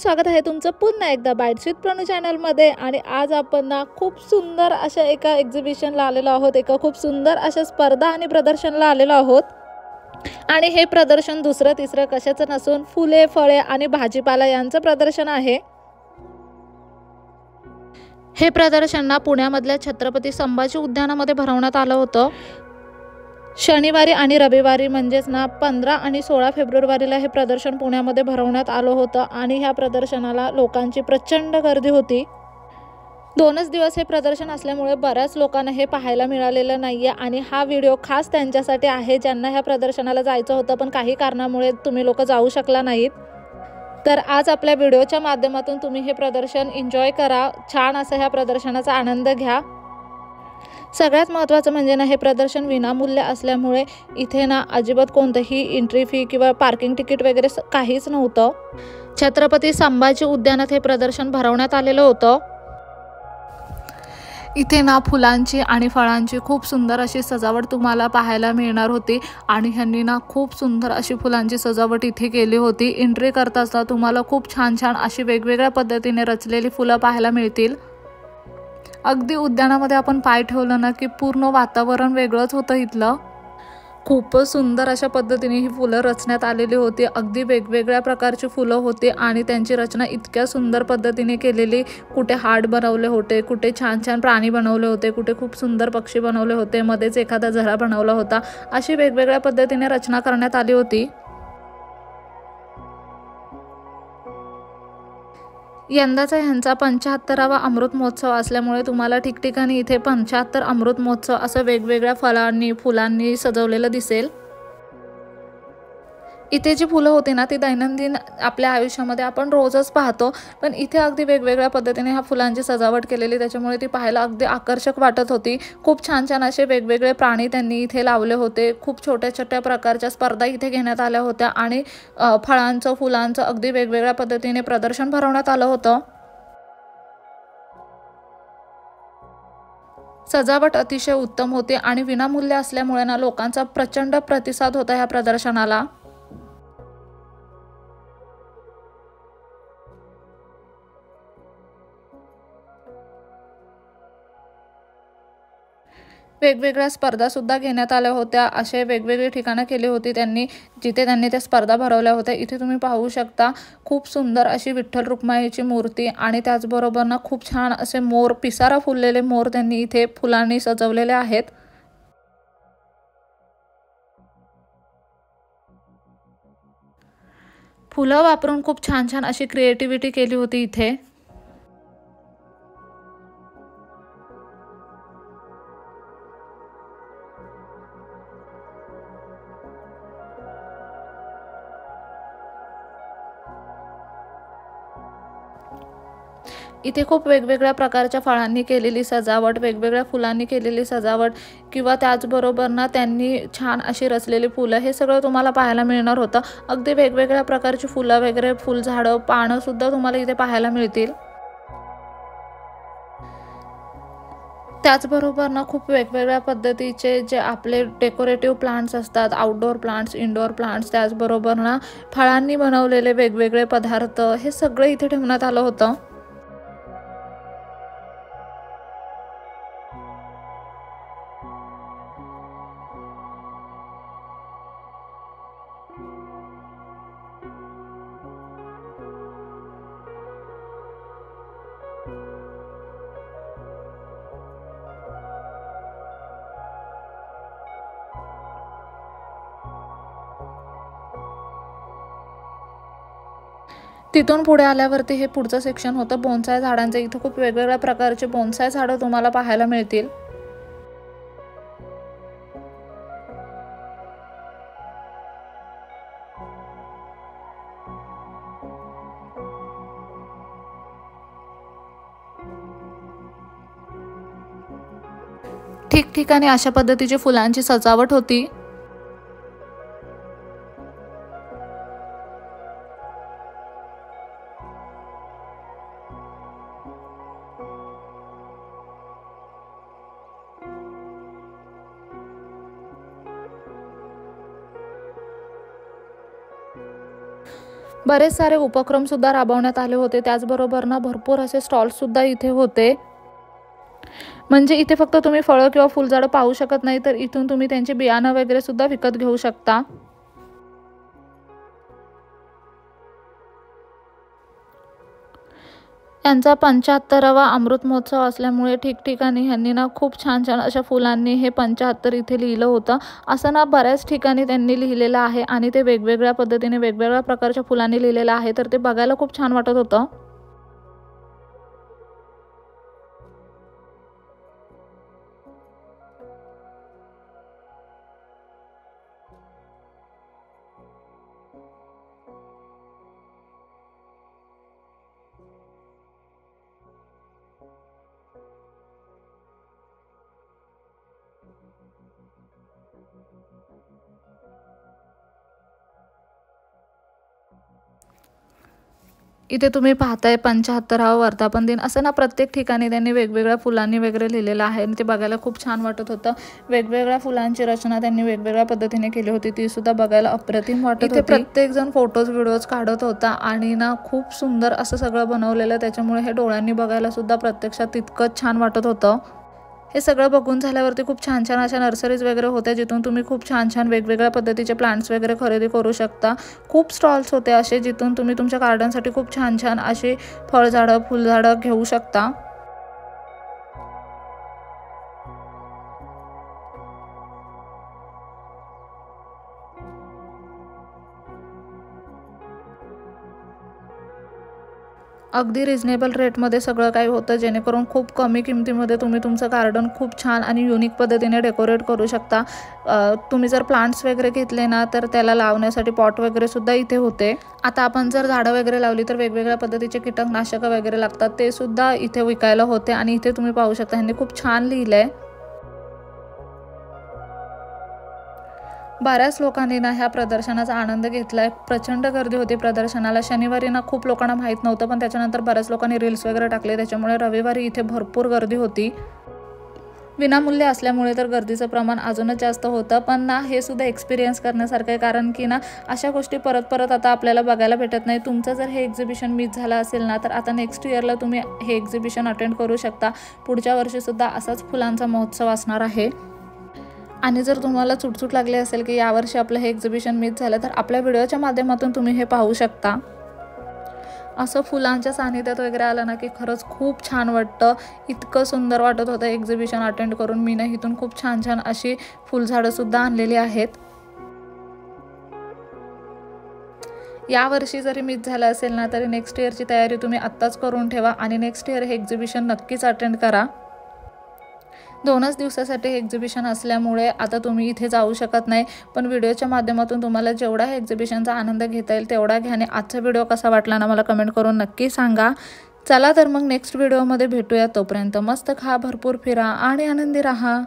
स्वागत आहे तुमचं पुन्हा एकदा बाईट्स विथ प्रणू चॅनलमध्ये। आणि आज आपण ना खूप सुंदर अशा एका एक्झिबिशनला आलेलो आहोत, एका खूप सुंदर अशा स्पर्धा आणि प्रदर्शनला आलेलो आहोत। आणि हे प्रदर्शन दुसरं तिसरं कशाचं नसून फुले, फळे आणि भाजीपाला यांचं प्रदर्शन आहे। हे प्रदर्शन ना पुण्यामधल्या छत्रपती संभाजी उद्यानामध्ये भरवण्यात आलं होतं। शनिवारी आणि रविवारी म्हणजेच ना 15 आणि 16 फेब्रुवारीला हे प्रदर्शन पुण्यामध्ये भरवण्यात आलं होतं। आणि ह्या प्रदर्शनाला लोकांची प्रचंड गर्दी होती। 2च दिवस हे प्रदर्शन असल्यामुळे बऱ्याच लोकांना हे पाहायला मिळालेलं नाहीये। आणि हा व्हिडिओ खास त्यांच्यासाठी आहे ज्यांना ह्या प्रदर्शनाला जायचं होतं पण काही कारणामुळे तुम्ही लोक जाऊ शकला नाहीत। तर आज आपल्या व्हिडिओच्या माध्यमातून तुम्ही हे प्रदर्शन एन्जॉय करा, छान असं ह्या प्रदर्शनाचा आनंद घ्या। सगळ्यात महत्त्वाचं म्हणजे ना हे प्रदर्शन विनामूल्य असल्यामुळे इथे ना अजिबात कोणतंही एंट्री फी किंवा पार्किंग तिकीट वगैरे काहीच नव्हतं। छत्रपती संभाजी उद्यानात हे प्रदर्शन भरवण्यात आलेलं होतं। इथे ना फुलांची आणि फळांची खूप सुंदर अशी सजावट तुम्हाला पाहायला मिळणार होती। आणि ह्यांनी ना खूप सुंदर अशी फुलांची सजावट इथे केली होती। एंट्री करता असता तुम्हाला खूप छान छान अशी वेगवेगळ्या पद्धतीने रचलेली फुलं पाहायला मिळतील। अगदी उद्यानामध्ये आपण पाय ठेवलं ना की पूर्ण वातावरण वेगळंच होतं इथलं। खूपच सुंदर अशा पद्धतीने ही फुलं रचण्यात आलेली होती। अगदी वेगवेगळ्या प्रकारची फुलं होती आणि त्यांची रचना इतक्या सुंदर पद्धतीने केलेली। कुठे हार्ट बनवले होते, कुठे छान छान प्राणी बनवले होते, कुठे खूप सुंदर पक्षी बनवले होते, मध्येच एखादा झरा बनवला होता। अशी वेगवेगळ्या पद्धतीने रचना करण्यात आली होती। यंदाचा ह्यांचा 75वा अमृत महोत्सव असल्यामुळे तुम्हाला ठिकठिकाणी इथे 75 अमृत महोत्सव असं वेगवेगळ्या फळांनी फुलांनी सजवलेलं दिसेल। इथे जी फुलं होती ना ती दैनंदिन आपल्या आयुष्यामध्ये आपण रोजच पाहतो, पण इथे अगदी वेगवेगळ्या पद्धतीने ह्या फुलांची सजावट केलेली, त्याच्यामुळे ती पाहायला अगदी आकर्षक वाटत होती। खूप छान छान असे वेगवेगळे प्राणी त्यांनी इथे लावले होते। खूप छोट्या छोट्या प्रकारच्या स्पर्धा इथे घेण्यात आल्या होत्या आणि फळांचं फुलांचं अगदी वेगवेगळ्या पद्धतीने प्रदर्शन भरवण्यात आलं होतं। सजावट अतिशय उत्तम होती आणि विनामूल्य असल्यामुळे ना लोकांचा प्रचंड प्रतिसाद होता ह्या प्रदर्शनाला। वेगवेगळ्या स्पर्धा सुद्धा घेण्यात आल्या होत्या। असे वेगवेगळे ठिकाणं केली होती त्यांनी, जिथे त्यांनी त्या स्पर्धा भरवल्या होत्या। इथे तुम्ही पाहू शकता खूप सुंदर अशी विठ्ठल रुक्माईची मूर्ती आणि त्याचबरोबर ना खूप छान असे मोर, पिसारा फुललेले मोर त्यांनी इथे फुलांनी सजवलेले आहेत। फुलं वापरून खूप छान छान अशी क्रिएटिव्हिटी केली होती इथे। इथे खूप वेगवेगळ्या प्रकारच्या फळांनी केलेली सजावट, वेगवेगळ्या फुलांनी केलेली सजावट किंवा त्याचबरोबर ना त्यांनी छान अशी रचलेली फुलं, हे सगळं तुम्हाला पाहायला मिळणार होतं। अगदी वेगवेगळ्या प्रकारची फुलं वगैरे, फुलझाडं, पानं सुद्धा तुम्हाला इथे पाहायला मिळतील। त्याचबरोबर ना खूप वेगवेगळ्या पद्धतीचे जे आपले डेकोरेटिव्ह प्लांट्स असतात, आउटडोअर प्लांट्स, इनडोअर प्लांट्स, त्याचबरोबर ना फळांनी बनवलेले वेगवेगळे पदार्थ, हे सगळं इथे ठेवण्यात आलं होतं। तिथून पुढे आल्यावरती हे पुढचं सेक्शन होतं बोन्साय झाडांचं। इथे खूप वेगवेगळ्या प्रकारचे बोन्साय झाडं तुम्हाला पाहायला मिळतील। ठिकठिकाणी अशा पद्धतीची फुलांची सजावट होती। बरेच सारे उपक्रमसुद्धा राबवण्यात आले होते। त्याचबरोबर ना भरपूर असे स्टॉल्ससुद्धा इथे होते। म्हणजे इथे फक्त तुम्ही फळं किंवा फुलझाडं पाहू शकत नाही, तर इथून तुम्ही त्यांचे बियाणं वगैरे सुद्धा विकत घेऊ शकता। यांचा 75वा अमृत महोत्सव असल्यामुळे ठिकठिकाणी ह्यांनी ना खूप छान छान अशा फुलांनी हे 75 इथे लिहिलं होतं। असं ना बऱ्याच ठिकाणी त्यांनी लिहिलेलं आहे आणि ते वेगवेगळ्या पद्धतीने वेगवेगळ्या प्रकारच्या फुलांनी लिहिलेलं आहे, तर ते बघायला खूप छान वाटत होतं। इथे तुम्ही पाहताय 75वा वर्धापन दिन। असं ना प्रत्येक ठिकाणी त्यांनी वेगवेगळ्या फुलांनी वगैरे लिहिलेलं आहे आणि ते बघायला खूप छान वाटत होतं। वेगवेगळ्या फुलांची रचना त्यांनी वेगवेगळ्या पद्धतीने केली होती, ती सुद्धा बघायला अप्रतिम वाटत होती। प्रत्येक जण फोटोज व्हिडिओज काढत होता आणि ना खूप सुंदर असं सगळं बनवलेलं, त्याच्यामुळे हे डोळ्यांनी बघायला सुद्धा प्रत्यक्षात तितकंच छान वाटत होतं। हे सगळं बघून झाल्यावरती खूप छान छान अशा नर्सरीज वगैरे होत्या, जिथून तुम्ही खूप छान छान वेगवेगळ्या पद्धतीचे प्लांट्स वगैरे खरेदी करू शकता। खूप स्टॉल्स होते असे, जिथून तुम्ही तुमच्या गार्डनसाठी खूप छान छान अशी फळझाडं फुलझाडं घेऊ शकता। अगदी रिजनेबल रेटमध्ये सगळं काही होतं, जेणेकरून खूप कमी किमतीमध्ये तुम्ही तुमचं गार्डन खूप छान आणि युनिक पद्धतीने डेकोरेट करू शकता। तुम्ही जर प्लांट्स वगैरे घेतले ना, तर त्याला लावण्यासाठी पॉट वगैरे सुद्धा इथे होते। आता आपण जर झाडं वगैरे लावली तर वेगवेगळ्या पद्धतीचे कीटकनाशकं वगैरे लागतात, ते सुद्धा इथे विकायला होते आणि इथे तुम्ही पाहू शकता ह्यांनी खूप छान लिहिलंय। बऱ्याच लोकांनी ना ह्या प्रदर्शनाचा आनंद घेतलाय। प्रचंड गर्दी होती प्रदर्शनाला। शनिवारी ना खूप लोकांना माहीत नव्हतं, पण त्याच्यानंतर बऱ्याच लोकांनी रील्स वगैरे टाकले, त्याच्यामुळे रविवारी इथे भरपूर गर्दी होती। विनामूल्य असल्यामुळे तर गर्दीचं प्रमाण अजूनच जास्त होतं, पण ना हे सुद्धा एक्सपिरियन्स करण्यासारखं आहे, कारण की ना अशा गोष्टी परत परत आता आपल्याला बघायला भेटत नाही। तुमचं जर हे एक्झिबिशन मिस झालं असेल ना, तर आता नेक्स्ट इयरला तुम्ही हे एक्झिबिशन अटेंड करू शकता। पुढच्या वर्षीसुद्धा असाच फुलांचा महोत्सव असणार आहे। आणि जर तुम्हाला चुटचुट लागली असेल की यावर्षी आपलं हे एक्झिबिशन मिस झालं, तर आपल्या व्हिडिओच्या माध्यमातून तुम्ही हे पाहू शकता। असं फुलांच्या सानिध्यात वगैरे आलं ना की खरंच खूप छान वाटतं। इतकं सुंदर वाटत होतं एक्झिबिशन अटेंड करून। मी ना इथून खूप छान छान अशी फुलझाडंसुद्धा आणलेली आहेत। यावर्षी जरी मिस झालं असेल ना, तरी नेक्स्ट इयरची तयारी तुम्ही आत्ताच करून ठेवा आणि नेक्स्ट इयर हे एक्झिबिशन नक्कीच अटेंड करा। 2च दिवसासाठी हे एक्झिबिशन असल्यामुळे आता तुम्ही इथे जाऊ शकत नाही, पण व्हिडिओच्या माध्यमातून तुम्हाला जेवढा हे एक्झिबिशनचा आनंद घेता येईल तेवढा घ्या। आणि आजचा व्हिडिओ कसा वाटला ना, मला कमेंट करून नक्की सांगा। चला तर मग नेक्स्ट व्हिडिओमध्ये भेटूया। तोपर्यंत मस्त खा, भरपूर फिरा आणि आनंदी राहा।